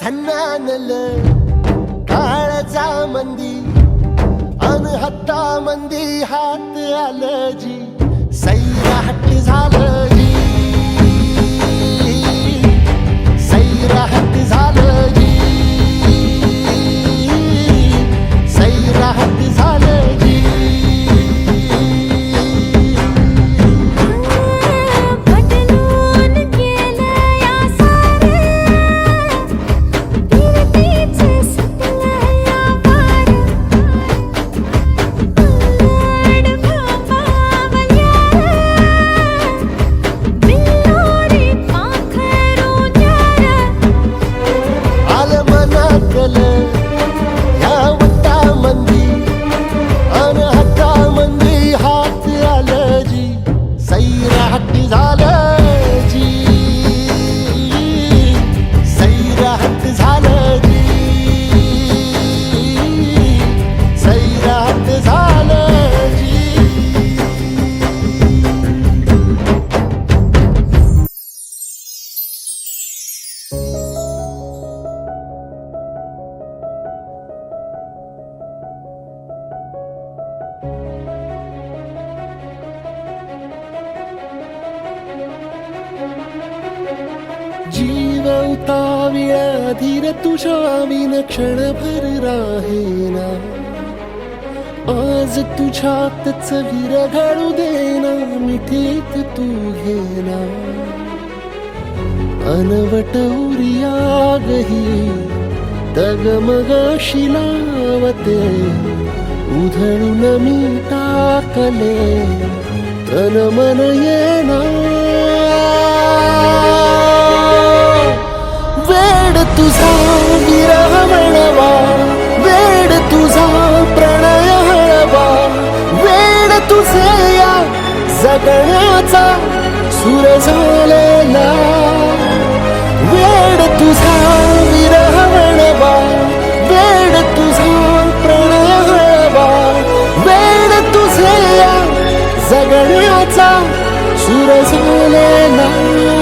झन्नानल काळजा मंदी अन हत्ता मंदी हात आलं जी सैराट झालं जी सैराट झालं जी सैराट झालं जी जीव उताविळा धीर तुझ्या विन क्षणभर राहेना आज तुझ्यातच विरघळू देना मिठीत तू घेना अनवट उरियागही डगमगाशी लावते उधळून मी टाकले तन मन येना वेड तुझा विरह म्हणवा वेड तुझा प्रणय हळवा वेड तुझे या जगण्याचा सूर झालेला वेड तुझा विरह म्हणवा वेड तुझा प्रणय हळवा वेड तुझे या जगण्याचा सूर झालेला